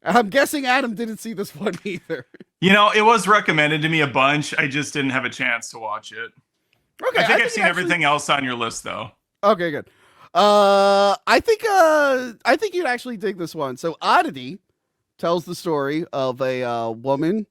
I'm guessing Adam didn't see this one either. It was recommended to me a bunch. I just didn't have a chance to watch it. Okay, I think I've seen everything else on your list, though. Okay, good. I think you'd actually dig this one. So, Oddity tells the story of a woman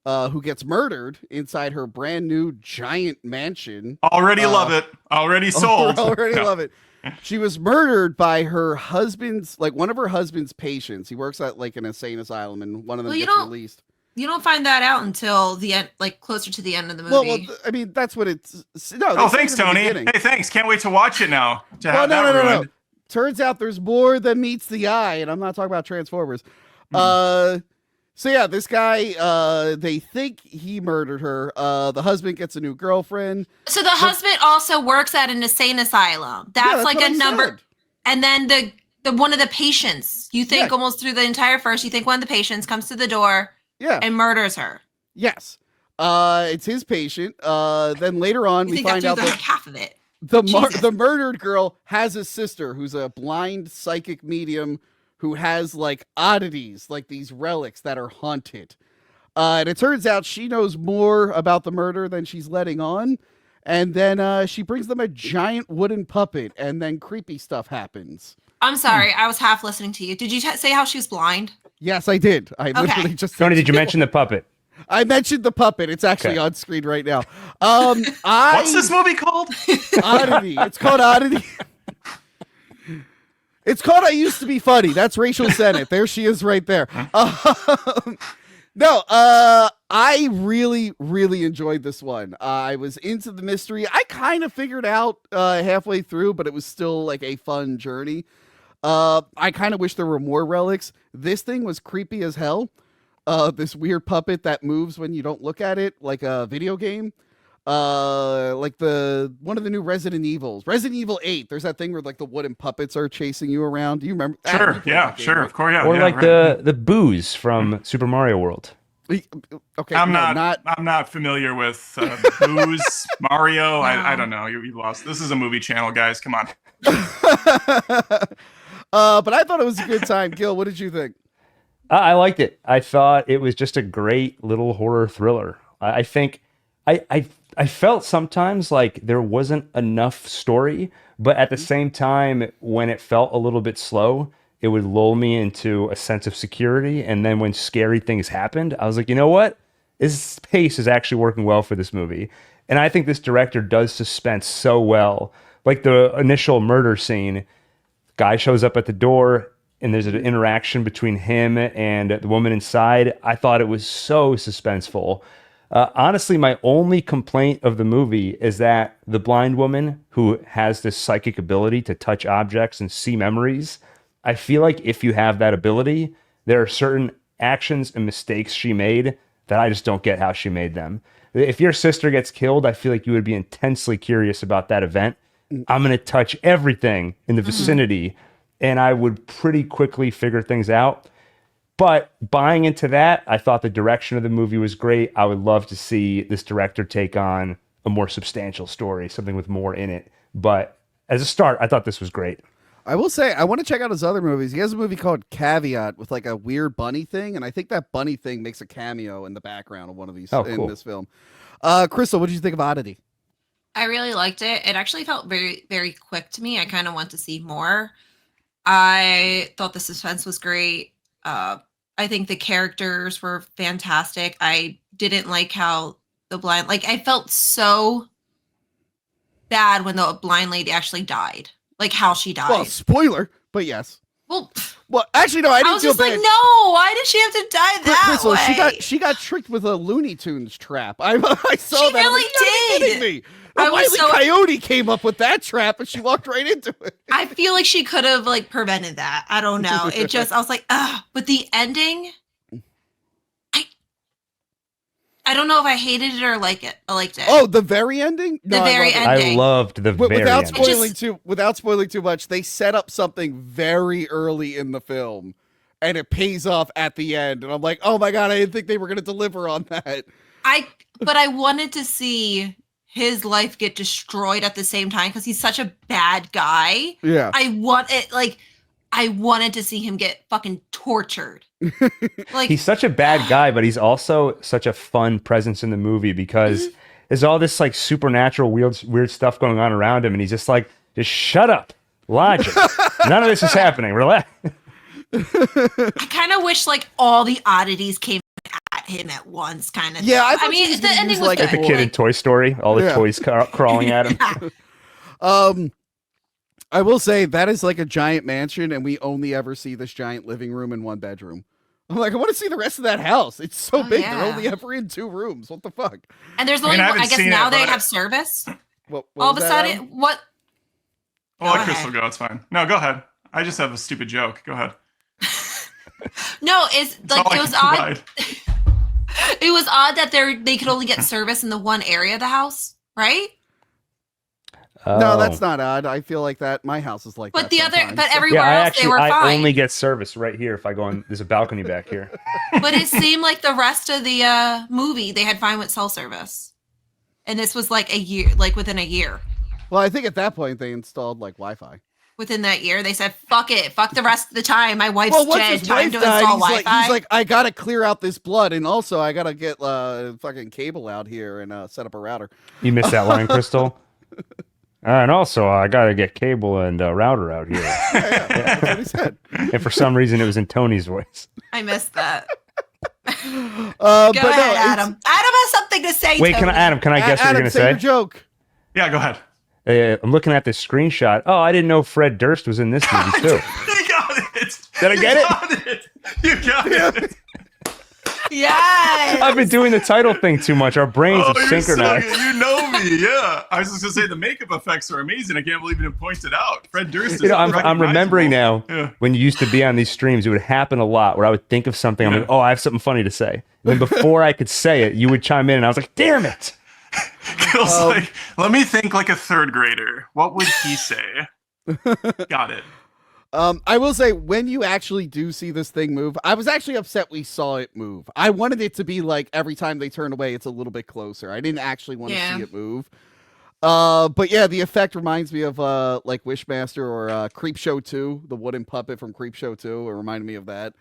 who gets murdered inside her brand new giant mansion. Already love it. Already sold. Already love it. She was murdered by her husband's, like one of her husband's patients. He works at like an insane asylum, and one of them gets released. You don't find that out until the end, like closer to the end of the movie. Well, I mean, that's what it's. No. Oh, thanks, Tony. Hey, thanks. Can't wait to watch it now. No. Turns out there's more than meets the eye, and I'm not talking about Transformers. So yeah, this guy, they think he murdered her. The husband gets a new girlfriend. So the husband also works at an insane asylum. That's like a number. Said. And then the one of the patients, you think almost through the entire first, you think one of the patients comes to the door and murders her. Yes. It's his patient. Then later on, we find out that half of it. The murdered girl has a sister who's a blind psychic medium who has like oddities, like these relics that are haunted. And it turns out she knows more about the murder than she's letting on. And then she brings them a giant wooden puppet, and then creepy stuff happens. I'm sorry, I was half listening to you. Did you say how she was blind? Yes, I did. I literally just. Tony, did you mention the puppet? I mentioned the puppet. It's actually on screen right now. What's this movie called? Oddity. It's called Oddity. It's called I Used to Be Funny. That's Rachel Sennett. There she is right there. I really, really enjoyed this one. I was into the mystery. I kind of figured out halfway through, but it was still like a fun journey. I kind of wish there were more relics. This thing was creepy as hell. This weird puppet that moves when you don't look at it, like a video game. Like one of the new Resident Evils, Resident Evil 8. There's that thing where like the wooden puppets are chasing you around. Do you remember? Sure, yeah, sure, right? Of course, yeah. Or like the booze from Super Mario World. Okay, I'm not familiar with booze, Mario. I don't know. You lost. This is a movie channel, guys. Come on. But I thought it was a good time. Gil, what did you think? I liked it. I thought it was just a great little horror thriller. I think I felt sometimes like there wasn't enough story, but at the same time, when it felt a little bit slow, it would lull me into a sense of security. And then when scary things happened, I was like, you know what? This pace is actually working well for this movie. And I think this director does suspense so well. Like the initial murder scene, guy shows up at the door and there's an interaction between him and the woman inside. I thought it was so suspenseful. Honestly, my only complaint of the movie is that the blind woman who has this psychic ability to touch objects and see memories, I feel like if you have that ability, there are certain actions and mistakes she made that I just don't get how she made them. If your sister gets killed, I feel like you would be intensely curious about that event. I'm going to touch everything in the vicinity, and I would pretty quickly figure things out. But buying into that, I thought the direction of the movie was great. I would love to see this director take on a more substantial story, something with more in it. But as a start, I thought this was great. I will say, I want to check out his other movies. He has a movie called Caveat with like a weird bunny thing, and I think that bunny thing makes a cameo in the background of one of these in this film. Crystal, what did you think of Oddity? I really liked it. It actually felt very, very quick to me. I kind of want to see more. I thought the suspense was great. I think the characters were fantastic. I didn't like how the blind, like I felt so bad when the blind lady actually died. Like how she died. Well, spoiler, but yes. Well, actually, no, I didn't was feel just bad. like, no, why did she have to die that Crystal, way? she got tricked with a Looney Tunes trap. I saw she that. Really did. Me. Wile E. Coyote came up with that trap, and she walked right into it. I feel like she could have like prevented that. I don't know. It just, I was like, ugh. But the ending, I don't know if I hated it or like it. I liked it. Oh, the very ending? No, the very ending. I loved the very ending. Without spoiling too much, they set up something very early in the film, and it pays off at the end. And I'm like, oh my God, I didn't think they were going to deliver on that. But I wanted to see his life get destroyed at the same time because he's such a bad guy. Yeah. I want it, like, I wanted to see him get fucking tortured. Like, he's such a bad guy, but he's also such a fun presence in the movie because there's all this like supernatural weird stuff going on around him, and he's just like, just shut up, logic. None of this is happening. Relax. I kind of wish like all the oddities came at him at once, kind of. Yeah, I mean, the ending was like good. The kid in Toy Story, all the toys crawling at him. I will say that is like a giant mansion, and we only ever see this giant living room and 1 bedroom. I'm like, I want to see the rest of that house. It's so big. Yeah. They're only ever in 2 rooms. What the fuck? And there's only, I guess now they but have service. What All of was a that, sudden, Adam? what? I'll let Crystal go. It's fine. No, go ahead. I just have a stupid joke. Go ahead. No, it's like all it I was can odd. provide. It was odd that they could only get service in the one area of the house, right? No, that's not odd. I feel like that. My house is like But that. but everywhere else they were I fine. only get service right here if I go on. There's a balcony back here. But it seemed like the rest of the movie they had fine with cell service, and this was like a year, like within a year. Well, I think at that point they installed like Wi-Fi. Within that year, they said, "Fuck it, fuck the rest of the time. My wife's Well, once dead. his Time wife to died, install he's Wi-Fi." like, I gotta clear out this blood, and also I gotta get fucking cable out here and set up a router. You missed that line, Crystal. And also, I got to get cable and router out here. Yeah, that's what he said. And for some reason, it was in Tony's voice. I missed that. Go Go ahead, Adam. Adam has something to say. Wait, Tony. Adam, can I guess what you're going to say? Your say? joke. Yeah, go ahead. I'm looking at this screenshot. Oh, I didn't know Fred Durst was in this movie, too. You got it. Did I get it? You got it. Yes. I've been doing the title thing too much. Our brains have synchronized. You know me, yeah. I was just gonna say the makeup effects are amazing. I can't believe you didn't point it out. Fred Durst is You know, I'm remembering now Yeah. when you used to be on these streams, it would happen a lot where I would think of something. I'm like, oh, I have something funny to say. And then before I could say it, you would chime in, and I was like, damn it. Feels like, let me think like a 3rd grader. What would he say? Got it. I will say, when you actually do see this thing move, I was actually upset we saw it move. I wanted it to be like every time they turn away, it's a little bit closer. I didn't actually want to see it move. But yeah, the effect reminds me of like Wishmaster or Creepshow 2, the wooden puppet from Creepshow 2. It reminded me of that.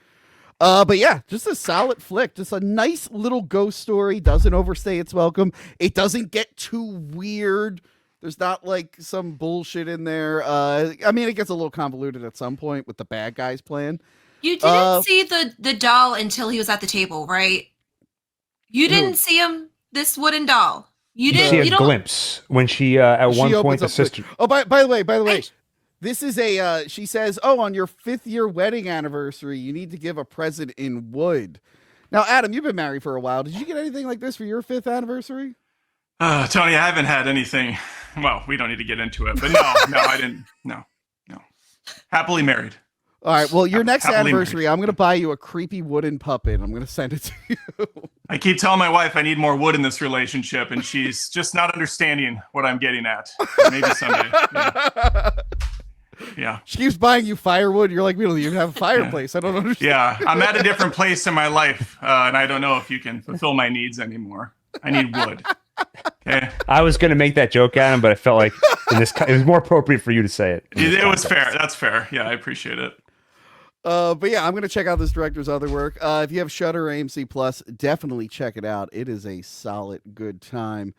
But yeah, just a solid flick. Just a nice little ghost story. Doesn't overstay its welcome. It doesn't get too weird. There's not like some bullshit in there. I mean, it gets a little convoluted at some point with the bad guys plan. You didn't see the doll until he was at the table, right? You didn't see him, this wooden doll. You didn't. See a glimpse when she at one point the sister. Oh, by the way, this is a. She says, "Oh, on your 5th year wedding anniversary, you need to give a present in wood." Now, Adam, you've been married for a while. Did you get anything like this for your 5th anniversary? Tony, I haven't had anything. Well, we don't need to get into it, but no, I didn't. No. Happily married. All right. Well, your next Happily anniversary, I'm going to buy you a creepy wooden puppet. I'm going to send it to you. I keep telling my wife I need more wood in this relationship, and she's just not understanding what I'm getting at. Maybe someday. Yeah. She keeps buying you firewood. You're like, we don't even have a fireplace. I don't understand. Yeah. I'm at a different place in my life, and I don't know if you can fulfill my needs anymore. I need wood. Okay. I was going to make that joke, Adam, but I felt like it was more appropriate for you to say it. It was fair. That's fair. Yeah, I appreciate it. But yeah, I'm going to check out this director's other work. If you have Shudder or AMC Plus, definitely check it out. It is a solid, good time.